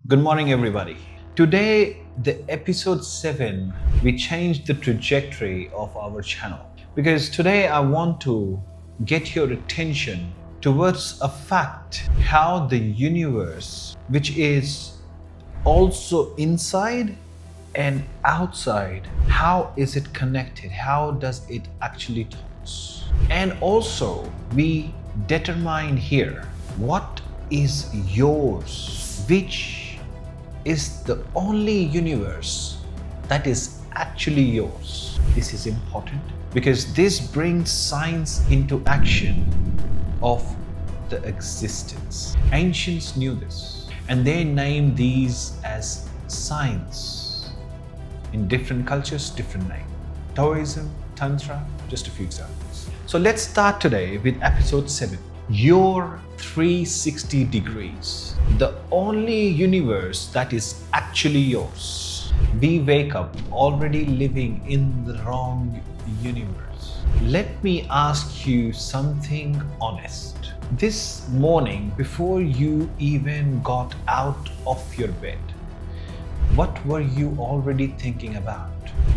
Good morning, everybody. Today, the episode 7, we changed the trajectory of our channel because today I want to get your attention towards a fact how the universe, which is also inside and outside, how is it connected? How does it actually talks? And also, we determine here what is yours, which is the only universe that is actually yours. This is important because this brings science into action of the existence. Ancients knew this and they named these as science. In different cultures, different name. Taoism, Tantra, just a few examples. So let's start today with episode 7. Your 360 degrees, the only universe that is actually yours. We wake up already living in the wrong universe. Let me ask you something honest. This morning, before you even got out of your bed, what were you already thinking about?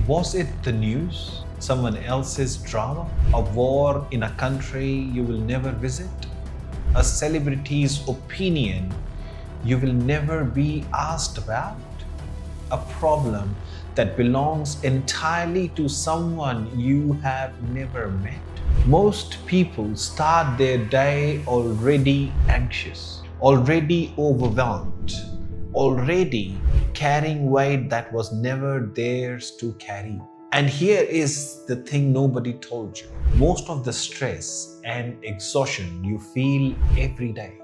Was it the news? Someone else's drama? A war in a country you will never visit? A celebrity's opinion you will never be asked about? A problem that belongs entirely to someone you have never met? Most people start their day already anxious, already overwhelmed, already carrying weight that was never theirs to carry. And here is the thing nobody told you. Most of the stress and exhaustion you feel every day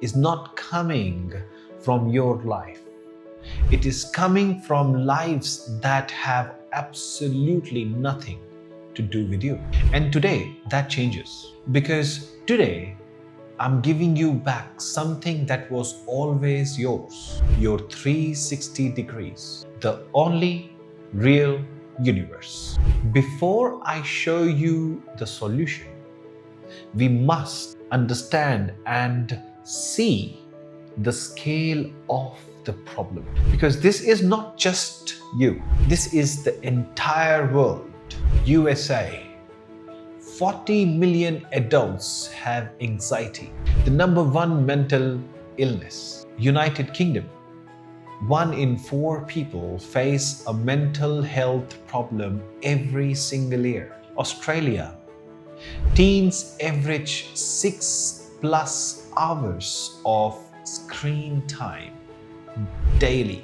is not coming from your life. It is coming from lives that have absolutely nothing to do with you. And today that changes because today I'm giving you back something that was always yours. Your 360 degrees, the only real universe. Before I show you the solution, we must understand and see the scale of the problem. Because this is not just you, this is the entire world. USA, 40 million adults have anxiety, the number one mental illness. United Kingdom, 1 in 4 people face a mental health problem every single year. Australia, teens average 6+ hours of screen time daily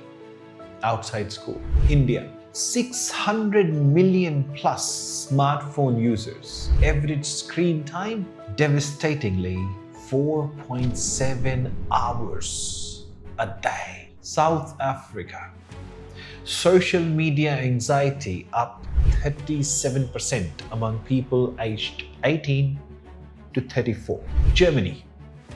outside school. India, 600 million plus smartphone users. Average screen time, devastatingly 4.7 hours a day. South Africa, social media anxiety up 37% among people aged 18 to 34. Germany,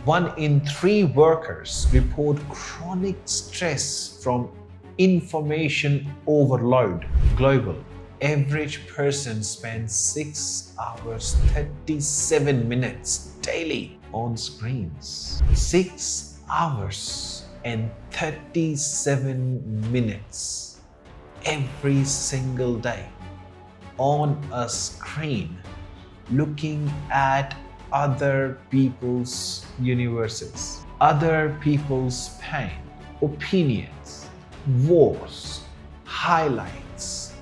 1 in 3 workers report chronic stress from information overload. Global, average person spends 6 hours 37 minutes daily on screens. 6 hours and 37 minutes every single day on a screen looking at other people's universes, other people's pain, opinions, wars, highlights,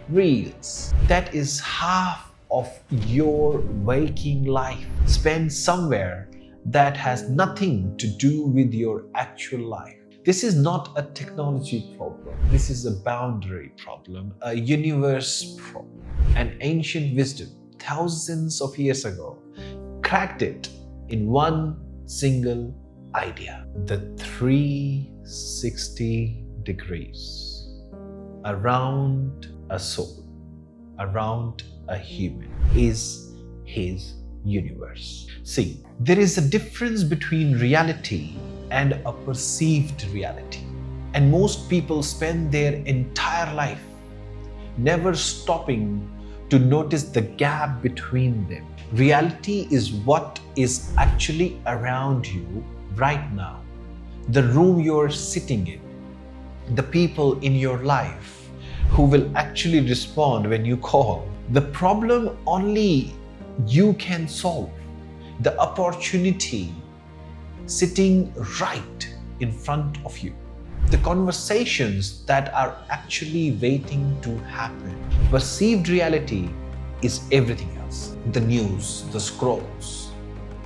reels. That is half of your waking life spent somewhere that has nothing to do with your actual life. This is not a technology problem. This is a boundary problem, a universe problem. An ancient wisdom, thousands of years ago, cracked it in one single idea. The 360 degrees around a soul, around a human, is his universe. See, there is a difference between reality and a perceived reality. And most people spend their entire life never stopping to notice the gap between them. Reality is what is actually around you right now, the room you're sitting in, the people in your life who will actually respond when you call. The problem only you can solve. The opportunity sitting right in front of you. The conversations that are actually waiting to happen. Perceived reality is everything else. The news, the scrolls,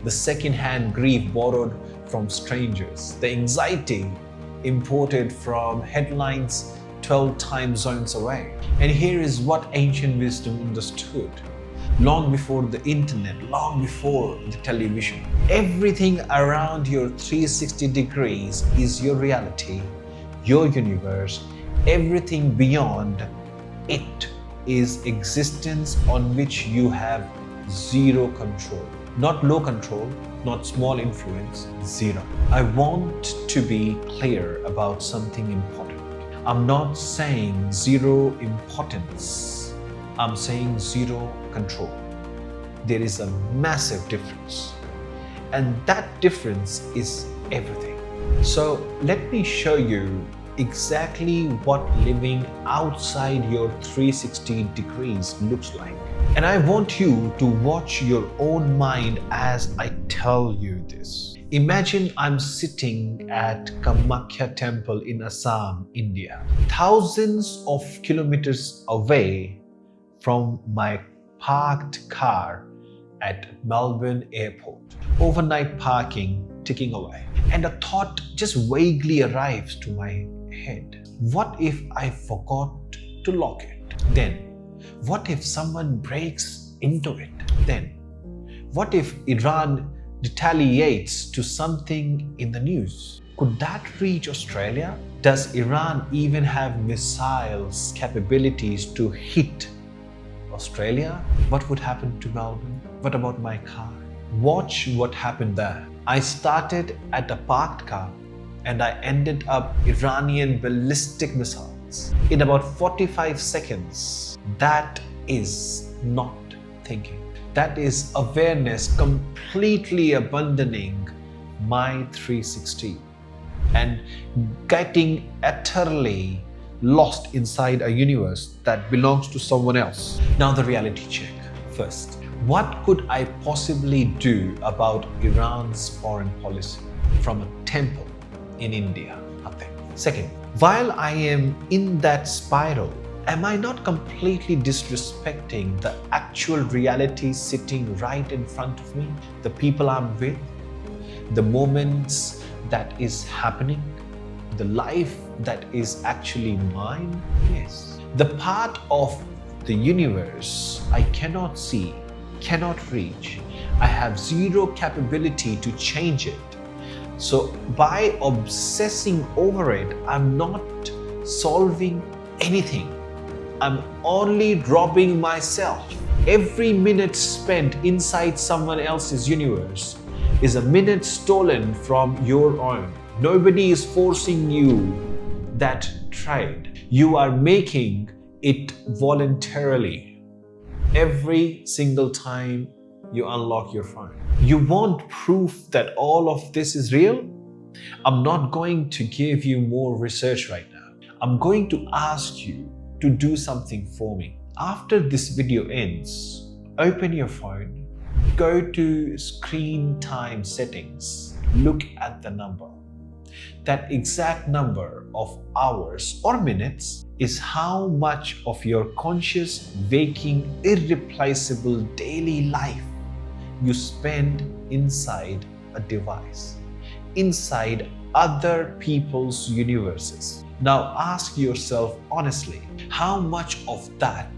the second-hand grief borrowed from strangers, the anxiety imported from headlines 12 time zones away. And here is what ancient wisdom understood. Long before the internet, long before the television. Everything around your 360 degrees is your reality, your universe. Everything beyond it is existence on which you have zero control. Not low control, not small influence, zero. I want to be clear about something important. I'm not saying zero importance. I'm saying zero control. There is a massive difference. And that difference is everything. So let me show you exactly what living outside your 360 degrees looks like. And I want you to watch your own mind as I tell you this. Imagine I'm sitting at Kamakhya temple in Assam, India, thousands of kilometers away from my parked car at Melbourne Airport. Overnight parking ticking away. And a thought just vaguely arrives to my head. What if I forgot to lock it? Then, what if someone breaks into it? Then, what if Iran retaliates to something in the news? Could that reach Australia? Does Iran even have missiles capabilities to hit Australia? What would happen to Melbourne? What about my car? Watch what happened there. I started at a parked car and I ended up Iranian ballistic missiles in about 45 seconds. That is not thinking. That is awareness completely abandoning my 360 and getting utterly lost inside a universe that belongs to someone else. Now the reality check. First, what could I possibly do about Iran's foreign policy from a temple in India? Nothing. Second, while I am in that spiral, am I not completely disrespecting the actual reality sitting right in front of me? The people I'm with, the moments that is happening, the life that is actually mine? Yes. The part of the universe I cannot see, cannot reach. I have zero capability to change it. So by obsessing over it, I'm not solving anything. I'm only robbing myself. Every minute spent inside someone else's universe is a minute stolen from your own. Nobody is forcing you that trade. You are making it voluntarily every single time you unlock your phone. You want proof that all of this is real? I'm not going to give you more research right now. I'm going to ask you to do something for me. After this video ends, open your phone, go to screen time settings, look at the number. That exact number of hours or minutes is how much of your conscious, waking, irreplaceable daily life you spend inside a device, inside other people's universes. Now ask yourself honestly, how much of that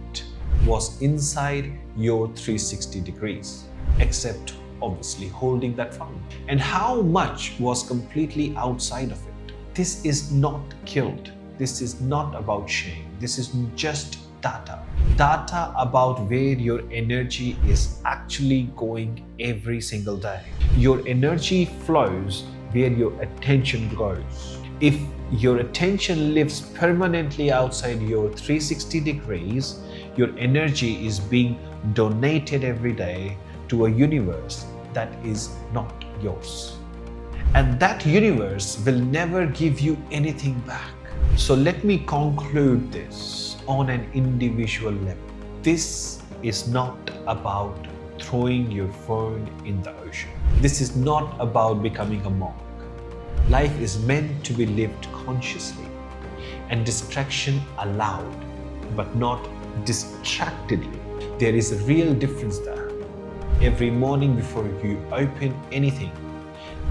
was inside your 360 degrees, except obviously holding that phone? And how much was completely outside of it? This is not guilt. This is not about shame. This is just data. Data about where your energy is actually going every single day. Your energy flows where your attention goes. If your attention lives permanently outside your 360 degrees, your energy is being donated every day to a universe that is not yours. And that universe will never give you anything back. So let me conclude this on an individual level. This is not about throwing your phone in the ocean. This is not about becoming a monk. Life is meant to be lived consciously and distraction allowed, but not distractedly. There is a real difference there. Every morning before you open anything,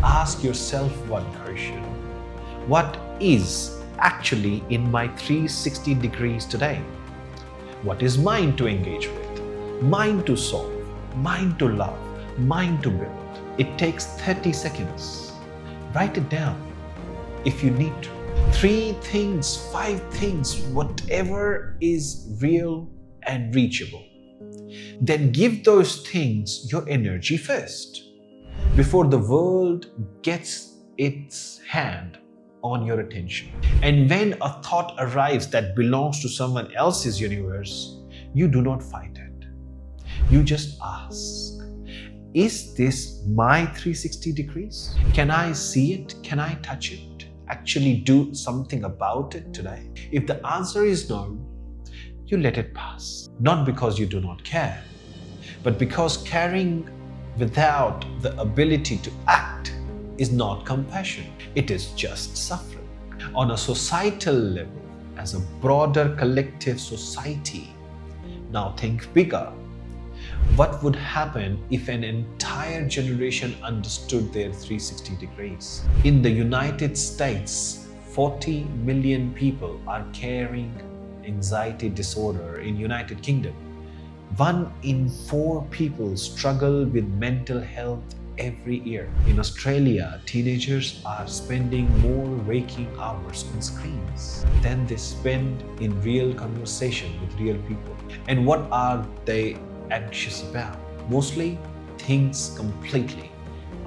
ask yourself one question. What is actually in my 360 degrees today? What is mine to engage with, mine to solve, mine to love, mine to build? It takes 30 seconds. Write it down if you need to. 3 things, 5 things, whatever is real and reachable. Then give those things your energy first before the world gets its hand on your attention. And when a thought arrives that belongs to someone else's universe, you do not fight it. You just ask, is this my 360 degrees? Can I see it? Can I touch it? Actually do something about it today? If the answer is no, you let it pass. Not because you do not care, but because caring without the ability to act is not compassion. It is just suffering. On a societal level, as a broader collective society, now think bigger. What would happen if an entire generation understood their 360 degrees? In the United States, 40 million people are carrying anxiety disorder. In United Kingdom, 1 in 4 people struggle with mental health every year. In Australia, teenagers are spending more waking hours on screens than they spend in real conversation with real people. And what are they anxious about? Mostly things completely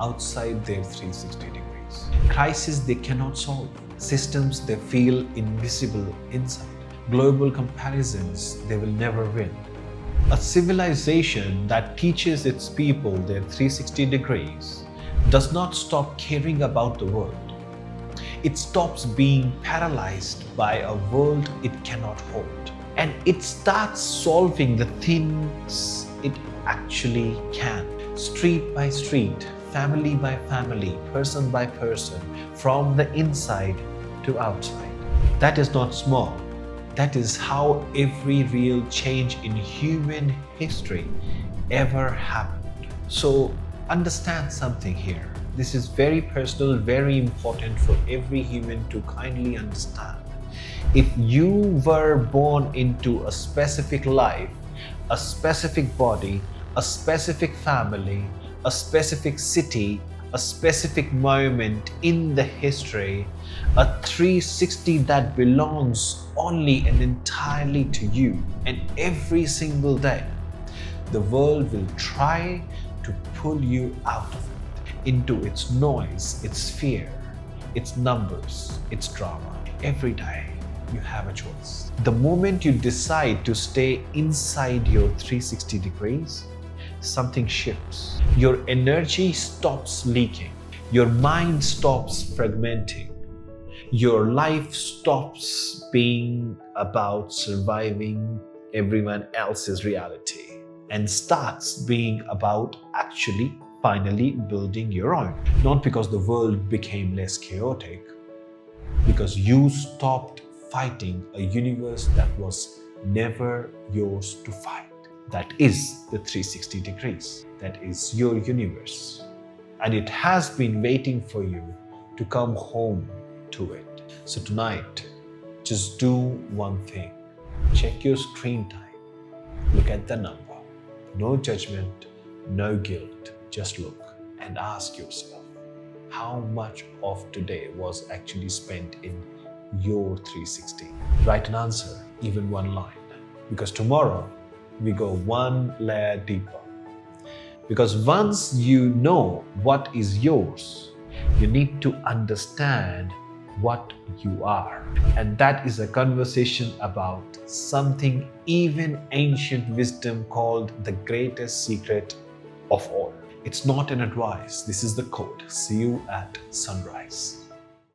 outside their 360 degrees. Crises they cannot solve. Systems they feel invisible inside. Global comparisons they will never win. A civilization that teaches its people their 360 degrees does not stop caring about the world. It stops being paralyzed by a world it cannot hold. And it starts solving the things it actually can. Street by street, family by family, person by person, from the inside to outside. That is not small. That is how every real change in human history ever happened. So understand something here. This is very personal, very important for every human to kindly understand. If you were born into a specific life, a specific body, a specific family, a specific city, a specific moment in the history, a 360 that belongs only and entirely to you, and every single day, the world will try to pull you out of it, into its noise, its fear, its numbers, its drama. Every day, you have a choice. The moment you decide to stay inside your 360 degrees, something shifts. Your energy stops leaking. Your mind stops fragmenting. Your life stops being about surviving everyone else's reality and starts being about actually finally building your own. Not because the world became less chaotic, because you stopped fighting a universe that was never yours to fight. That is the 360 degrees. That is your universe. And it has been waiting for you to come home to it. So tonight, just do one thing. Check your screen time. Look at the number. No judgment, no guilt. Just look and ask yourself, how much of today was actually spent in your 360? Write an answer, even one line. Because tomorrow, we go one layer deeper. Because once you know what is yours, you need to understand what you are. And that is a conversation about something even ancient wisdom called the greatest secret of all. It's not an advice. This is the code. See you at sunrise.